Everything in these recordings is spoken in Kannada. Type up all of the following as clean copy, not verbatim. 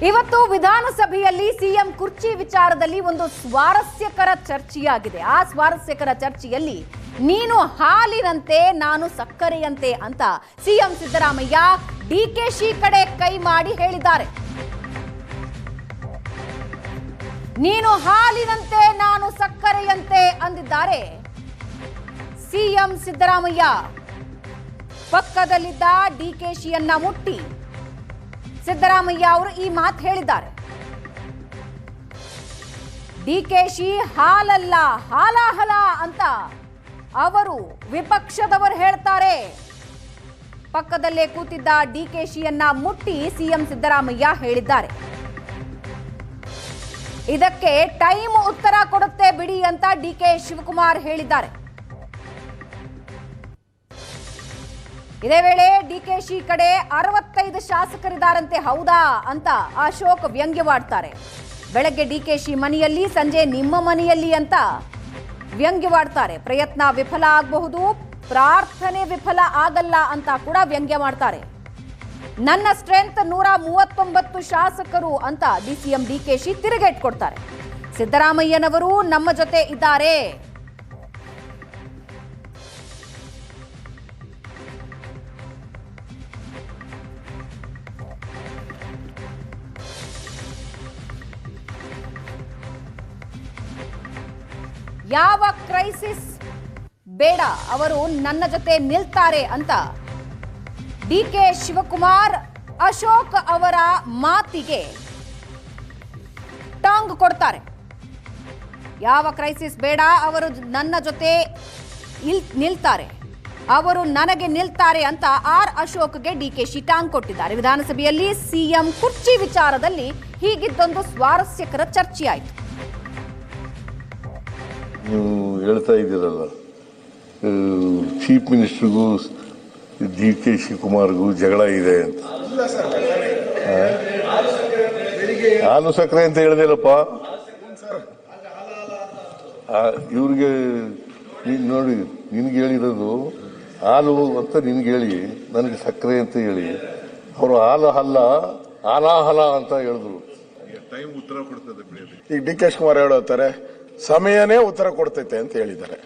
ಇವತ್ತು ವಿಧಾನಸಭೆಯಲ್ಲಿ ಸಿಎಂ ಕುರ್ಚಿ ವಿಚಾರದಲ್ಲಿ ಒಂದು ಸ್ವಾರಸ್ಯಕರ ಚರ್ಚೆಯಾಗಿದೆ. ಆ ಸ್ವಾರಸ್ಯಕರ ಚರ್ಚೆಯಲ್ಲಿ ನೀನು ಹಾಲಿನಂತೆ ನಾನು ಸಕ್ಕರೆಯಂತೆ ಅಂತ ಸಿಎಂ ಸಿದ್ದರಾಮಯ್ಯ ಡಿಕೆಶಿ ಕಡೆ ಕೈ ಮಾಡಿ ಹೇಳಿದ್ದಾರೆ. ನೀನು ಹಾಲಿನಂತೆ ನಾನು ಸಕ್ಕರೆಯಂತೆ ಅಂದಿದ್ದಾರೆ ಸಿಎಂ ಸಿದ್ದರಾಮಯ್ಯ. ಪಕ್ಕದಲ್ಲಿದ್ದ ಡಿಕೆಶಿಯನ್ನ ಮುಟ್ಟಿ ಸಿದ್ದರಾಮಯ್ಯ ಅವರು ಈ ಮಾತು ಹೇಳಿದ್ದಾರೆ. ಡಿಕೆಶಿ ಹಾಲಲ್ಲ ಹಾಲಾಹಲ ಅಂತ ಅವರು ವಿಪಕ್ಷದವರು ಹೇಳ್ತಾರೆ. ಪಕ್ಕದಲ್ಲೇ ಕೂತಿದ್ದ ಡಿಕೆಶಿಯನ್ನ ಮುಟ್ಟಿ ಸಿಎಂ ಸಿದ್ದರಾಮಯ್ಯ ಹೇಳಿದ್ದಾರೆ. ಇದಕ್ಕೆ ಟೈಮ್ ಉತ್ತರ ಕೊಡುತ್ತೆ ಬಿಡಿ ಅಂತ ಡಿಕೆ ಶಿವಕುಮಾರ್ ಹೇಳಿದ್ದಾರೆ. ಇದೇ ವೇಳೆ ಡಿಕೆಶಿ ಕಡೆ 65 ಶಾಸಕರಿದ್ದಾರಂತೆ, ಹೌದಾ ಅಂತ ಅಶೋಕ್ ವ್ಯಂಗ್ಯವಾಡ್ತಾರೆ. ಬೆಳಗ್ಗೆ ಡಿಕೆಶಿ ಮನೆಯಲ್ಲಿ, ಸಂಜೆ ನಿಮ್ಮ ಮನೆಯಲ್ಲಿ ಅಂತ ವ್ಯಂಗ್ಯವಾಡ್ತಾರೆ. ಪ್ರಯತ್ನ ವಿಫಲ ಆಗಬಹುದು, ಪ್ರಾರ್ಥನೆ ವಿಫಲ ಆಗಲ್ಲ ಅಂತ ಕೂಡ ವ್ಯಂಗ್ಯ ಮಾಡ್ತಾರೆ. ನನ್ನ ಸ್ಟ್ರೆಂತ್ 139 ಶಾಸಕರು ಅಂತ ಡಿಸಿಎಂ ಡಿಕೆಶಿ ತಿರುಗೇಟ್ ಕೊಡ್ತಾರೆ. ಸಿದ್ದರಾಮಯ್ಯನವರು ನಮ್ಮ ಜೊತೆ ಇದ್ದಾರೆ. ಯಾವ ಕ್ರೈಸಿಸ್ ಬೇಡ, ಅವರು ನನ್ನ ಜೊತೆ ನಿಲ್ತಾರೆ ಅಂತ ಡಿಕೆ ಶಿವಕುಮಾರ್ ಅಶೋಕ್ ಅವರ ಮಾತಿಗೆ ಟಾಂಗ್ ಕೊಡ್ತಾರೆ. ಯಾವ ಕ್ರೈಸಿಸ್ ಬೇಡ, ಅವರು ನನ್ನ ಜೊತೆ ನಿಲ್ತಾರೆ, ಅವರು ನನಗೆ ನಿಲ್ತಾರೆ ಅಂತ ಆರ್ ಅಶೋಕ್ಗೆ ಡಿಕೆಶಿ ಟಾಂಗ್ ಕೊಟ್ಟಿದ್ದಾರೆ. ವಿಧಾನಸಭೆಯಲ್ಲಿ ಸಿಎಂ ಕುರ್ಚಿ ವಿಚಾರದಲ್ಲಿ ಹೀಗಿದ್ದೊಂದು ಸ್ವಾರಸ್ಯಕರ ಚರ್ಚೆಯಾಯಿತು. ನೀವು ಹೇಳ್ತಾ ಇದ್ದೀರಲ್ಲ, ಚೀಫ್ ಮಿನಿಸ್ಟರ್ಗೂ ಡಿಕೆ ಶಿವಕುಮಾರ್ಗೂ ಜಗಳ ಇದೆ ಅಂತ. ಹಾಲು ಸಕ್ಕರೆ ಅಂತ ಹೇಳಿದೆಲ್ಲಪ್ಪ. ಇವ್ರಿಗೆ ನೋಡಿ, ನಿನ್ಗೆ ಹೇಳಿರೋದು ಹಾಲು ಅಂತ ನಿನ್ಗೆ ಹೇಳಿ, ನನಗೆ ಸಕ್ಕರೆ ಅಂತ ಹೇಳಿ, ಅವರು ಹಾಲು ಹಲ್ಲ ಹಾಲಾಹಲ ಅಂತ ಹೇಳಿದ್ರು. ಟೈಮ್ ಉತ್ತರ ಕೊಡ್ತದೆ. ಈಗ ಡಿ ಕೆ ಶಿವಕುಮಾರ್ ಹೇಳುತ್ತಾರೆ ಸಮಯನೇ ಉತ್ತರ ಕೊಡ್ತೈತೆ ಅಂತ ಹೇಳಿದ್ದಾರೆ.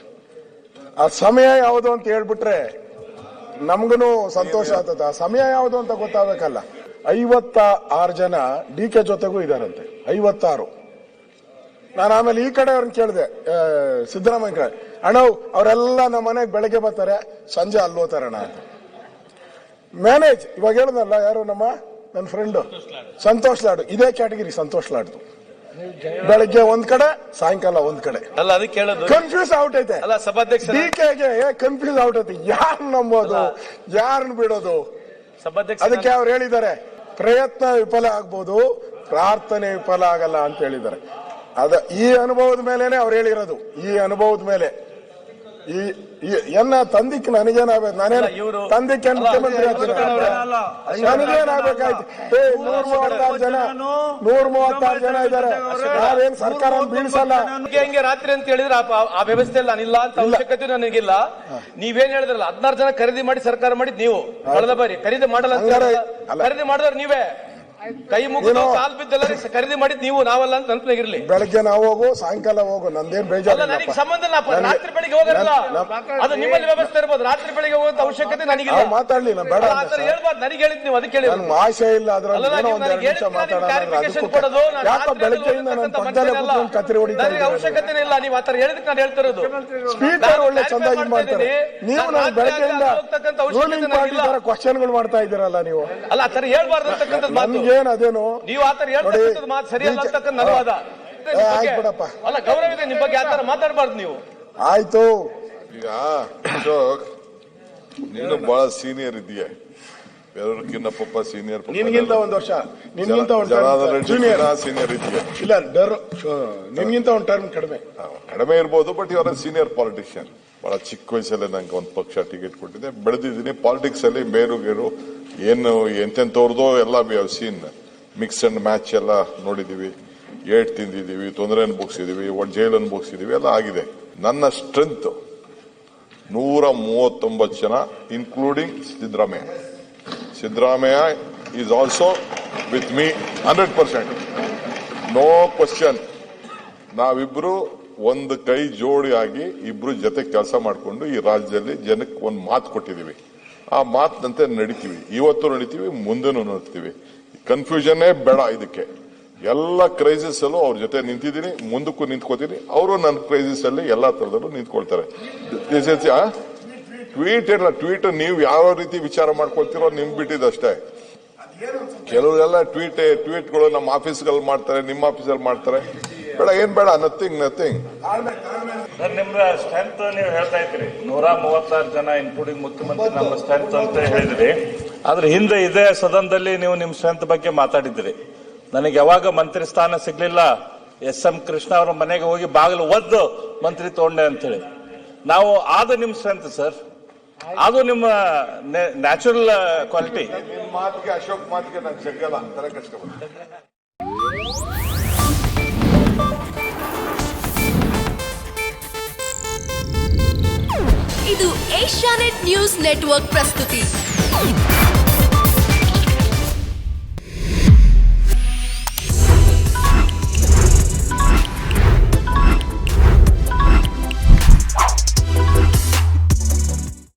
ಆ ಸಮಯ ಯಾವುದು ಅಂತ ಹೇಳ್ಬಿಟ್ರೆ ನಮ್ಗೂ ಸಂತೋಷ ಆಗ್ತದೆ. ಆ ಸಮಯ ಯಾವುದು ಅಂತ ಗೊತ್ತಾಗಬೇಕಲ್ಲ. 56 ಜನ ಡಿ ಕೆ ಜೊತೆಗೂ ಇದಾರಂತೆ, 56. ನಾನು ಆಮೇಲೆ ಈ ಕಡೆ ಅವ್ರನ್ನ ಕೇಳಿದೆ, ಸಿದ್ದರಾಮಯ್ಯ ಕಡೆ, ಅಣ್ಣ ಅವರೆಲ್ಲ ನಮ್ಮ ಮನೆಗೆ ಬೆಳಗ್ಗೆ ಬರ್ತಾರೆ, ಸಂಜೆ ಅಲ್ಲಿ ಹೋಗ್ತಾರಣ್ಣ ಅಂತ. ಮ್ಯಾನೇಜ್ ಇವಾಗ ಹೇಳಿದ್ನಲ್ಲ, ಯಾರು ನನ್ನ ಫ್ರೆಂಡ್ ಸಂತೋಷ್ ಲಾಡು, ಇದೇ ಕ್ಯಾಟಗಿರಿ ಸಂತೋಷ್ ಲಾಡ್ದು. ಬೆಳಗ್ಗೆ ಒಂದ್ ಕಡೆ, ಸಾಯಂಕಾಲ ಒಂದ್ ಕಡೆ. ಅಲ್ಲ, ಅದಕ್ಕೆ ಹೇಳೋದು ಕನ್ಫ್ಯೂಸ್ ಔಟೈತೆ. ಅಲ್ಲ, ಸಭಾಧ್ಯಕ್ಷ ಡಿಕೆಗೆ ಕನ್ಫ್ಯೂಸ್ ಔಟೈತೆ, ಯಾರು ನಂಬೋದು ಯಾರನ್ನ ಬಿಡೋದು. ಅದಕ್ಕೆ ಅವ್ರು ಹೇಳಿದ್ದಾರೆ, ಪ್ರಯತ್ನ ವಿಫಲ ಆಗ್ಬೋದು, ಪ್ರಾರ್ಥನೆ ವಿಫಲ ಆಗಲ್ಲ ಅಂತ ಹೇಳಿದ್ದಾರೆ. ಈ ಅನುಭವದ ಮೇಲೆನೆ ಅವ್ರು ಹೇಳಿರೋದು. ಈ ಅನುಭವದ ಮೇಲೆ ಎನ್ನ ತಂದಿಕ್ ನನಗೇನಾಗಬೇಕು, ನಾನೇನು ತಂದಿಕ್ಕೆ ಮುಖ್ಯಮಂತ್ರಿ ನನಗೇನಾಗಬೇಕಾಯ್ತು. 136 ಜನ ಇದ್ದಾರೆ. ನಾವೇನ್ ಸರ್ಕಾರ ಬೀಳ್ಸಲ್ಲ. ಹಂಗೆ ರಾತ್ರಿ ಅಂತ ಹೇಳಿದ್ರೆ ಆ ವ್ಯವಸ್ಥೆ ನಾನಿಲ್ಲ ಅಂತ ಅವಶ್ಯಕತೆ ನನಗಿಲ್ಲ. ನೀವೇನ್ ಹೇಳಿದ್ರಲ್ಲ, 16 ಜನ ಖರೀದಿ ಮಾಡಿ ಸರ್ಕಾರ ಮಾಡಿದ್ ನೀವು. ಕಳೆದ ಬಾರಿ ಖರೀದಿ ಮಾಡಲ್ಲ, ಖರೀದಿ ಮಾಡಿದ್ರೆ ನೀವೇ. ಕೈ ಮುಗಿದು ಕಾಲ್ ಬಿದ್ದೆಲ್ಲ ಖರೀದಿ ಮಾಡಿದ್ ನೀವು, ನಾವಲ್ಲ ಅಂತ ನೆನಪಿಗಿರ್ಲಿ. ಬೆಳಗ್ಗೆ ನಾವು ಹೋಗು, ಸಾಯಂಕಾಲ ಹೋಗು, ನಂದೇನ್ ಬೇಜಾರು. ನನಗೆ ಸಂಬಂಧ ಇಲ್ಲ. ರಾತ್ರಿ ಬೆಳಿಗ್ಗೆ ಹೋಗಲ್ಲ, ಅದು ನಿಮ್ಮಲ್ಲಿ ವ್ಯವಸ್ಥೆ ಇರ್ಬೋದು. ರಾತ್ರಿ ಬೆಳಿಗ್ಗೆ ಹೋಗುವಂತ ಅವಶ್ಯಕತೆ ನನಗಿಲ್ಲ. ಮಾತಾಡ್ಲಿ, ಬೇಡ ಹೇಳ್ಬಾರ್ದು. ನನಗೆ ಹೇಳಿದ್ ನೀವು, ಅದಕ್ಕೆ ಹೇಳಿ. ಆಶೆ ಇಲ್ಲ ಅದ್ರಲ್ಲಿ. ಕತ್ರಿ ಹೊಡಿತಾರೆ, ಅವಶ್ಯಕತೆ ಇಲ್ಲ. ನೀವು ಆತರ ಹೇಳಿದಕ್ಕೆ ನಾನು ಹೇಳ್ತಿರೋದು. ಸ್ಪೀಕರ್ ಒಳ್ಳೆ ಚಂದಾಗಿ ಮಾಡ್ತಾರೆ. ನೀವು ಬೆಳಗ್ಗೆಯಿಂದ ಕ್ವಶನ್ಗಳು ಮಾಡ್ತಾ ಇದ್ದೀರಲ್ಲ ನೀವು. ಅಲ್ಲ, ಆತರ ಹೇಳ್ಬಾರ್ದು ಅಂತಕ್ಕಂಥದ್ದು ಮಾತು. ಅದೇನು ನೀವು ಆತರ ಹೇಳ್ತಕ್ಕಂಥದ್ದು ಮಾತು ಸರಿಯಲ್ಲ ಅಂತಕ್ಕಂಥ ನನ್ನ ವಾದ. ಬಿಡಪ್ಪ, ಅಲ್ಲ, ಗೌರವ ಇದೆ ನಿಮ್ಮ ಬಗ್ಗೆ, ಆತರ ಮಾತಾಡಬಾರ್ದು ನೀವು. ಆಯ್ತು. ಈಗ ಅಶೋಕ್, ನೀನು ಬಹಳ ಸೀನಿಯರ್ ಇದೆಯಾ, ಬೇರೆಯವ್ರಕ್ಕಿಂತ ಪಪ್ಪ ಸೀನಿಯರ್. ನಿನ್ಗಿಂತ ಒಂದು ವರ್ಷ, ನಿನ್ಗಿಂತ ಒಂದು ಸೀನಿಯರ್ ಇದೆಯಾ? ಇಲ್ಲ, ನಿನ್ಗಿಂತ ಒಂದು ಟರ್ಮ್ ಕಡಿಮೆ ಇರ್ಬೋದು, ಬಟ್ ಇವರ ಸೀನಿಯರ್ ಪಾಲಿಟಿಷಿಯನ್. ಬಹಳ ಚಿಕ್ಕ ವಯಸ್ಸಲ್ಲೇ ನಂಗೆ ಒಂದು ಪಕ್ಷ ಟಿಕೆಟ್ ಕೊಟ್ಟಿದೆ, ಬೆಳೆದಿದ್ದೀನಿ. ಪಾಲಿಟಿಕ್ಸ್ ಅಲ್ಲಿ ಬೇರು ಏನು ಎಂತೆಂತವ್ರದೋ ಎಲ್ಲ we have seen. Mix and match ಎಲ್ಲ ನೋಡಿದೀವಿ, ಏಟ್ ತಿಂದಿದ್ದೀವಿ, ತೊಂದರೆ ಅನುಭವಿಸಿದೀವಿ, ಜೈಲ್ ಅನುಭವಿಸಿದೀವಿ, ಎಲ್ಲ ಆಗಿದೆ. ನನ್ನ ಸ್ಟ್ರೆಂತ್ 139 ಜನ, including Siddaramaiah. Siddaramaiah is also with me 100%. No question. ನಾವಿಬ್ರು ಒಂದು ಕೈ ಜೋಡಿಯಾಗಿ ಇಬ್ರು ಜೊತೆ ಕೆಲಸ ಮಾಡಿಕೊಂಡು ಈ ರಾಜ್ಯದಲ್ಲಿ ಜನಕ್ಕೆ ಒಂದು ಮಾತು ಕೊಟ್ಟಿದ್ದೀವಿ. ಆ ಮಾತಿನಂತೆ ನಡಿತೀವಿ. ಇವತ್ತು ನಡಿತೀವಿ, ಮುಂದೆನೂ ನಡಿತೀವಿ. ಕನ್ಫ್ಯೂಷನ್ನೇ ಬೇಡ. ಇದಕ್ಕೆ ಎಲ್ಲ ಕ್ರೈಸಿಸ್ ಅಲ್ಲೂ ಅವ್ರ ಜೊತೆ ನಿಂತಿದ್ದೀನಿ, ಮುಂದಕ್ಕೂ ನಿಂತ್ಕೋತೀನಿ. ಅವರು ನನ್ನ ಕ್ರೈಸಿಸ್ ಅಲ್ಲಿ ಎಲ್ಲಾ ತರದಲ್ಲೂ ನಿಂತ್ಕೊಳ್ತಾರೆ. ಟ್ವೀಟ್ ನೀವು ಯಾವ ರೀತಿ ವಿಚಾರ ಮಾಡ್ಕೊಳ್ತೀರೋ ನಿಮ್ ಬಿಟ್ಟಿದ್ದಷ್ಟೇ. ಕೆಲವರೆಲ್ಲ ಟ್ವೀಟ್ಗಳು ನಮ್ಮ ಆಫೀಸ್ಗಳಲ್ಲಿ ಮಾಡ್ತಾರೆ, ನಿಮ್ಮ ಆಫೀಸಲ್ಲಿ ಮಾಡ್ತಾರೆ. ಬೇಡ, ಏನ್ ಬೇಡ. ನಥಿಂಗ್. ಸರ್, ನಿಮ್ದ ಸ್ಟ್ರೆಂತ್ ನೀವು ಹೇಳ್ತಾ ಇದ್ರಿ 136 ಜನ ಇನ್ಕ್ಲೂಡಿಂಗ್ ಮುಖ್ಯಮಂತ್ರಿ ನಮ್ಮ ಸ್ಟ್ರೆಂತ್ ಅಂತ ಹೇಳಿದ್ರಿ. ಆದ್ರೆ ಹಿಂದೆ ಇದೇ ಸದನದಲ್ಲಿ ನೀವು ನಿಮ್ ಸ್ಟ್ರೆಂತ್ ಬಗ್ಗೆ ಮಾತಾಡಿದ್ರಿ. ನನಗೆ ಯಾವಾಗ ಮಂತ್ರಿ ಸ್ಥಾನ ಸಿಗ್ಲಿಲ್ಲ, SM ಕೃಷ್ಣ ಅವರ ಮನೆಗೆ ಹೋಗಿ ಬಾಗಿಲು ಒದ್ದು ಮಂತ್ರಿ ತಗೊಂಡೆ ಅಂತ ಹೇಳಿ. ನಾವು ಆದ ನಿಮ್ ಸ್ಟ್ರೆಂತ್ ಸರ್, ಅದು ನಿಮ್ಮ ನ್ಯಾಚುರಲ್ ಕ್ವಾಲಿಟಿ. ನಿಮ್ಮ ಮಾತಿಗೆ, ಅಶೋಕ್ ಮಾತಿಗೆ ನಾನು ಜಗ್ಗಲ್ಲ, ತರ ಕಷ್ಟಪಡ್ತೀನಿ. ಇದು ಏಷ್ಯಾನೆಟ್ ನ್ಯೂಸ್ ನೆಟ್ವರ್ಕ್ ಪ್ರಸ್ತುತಿ.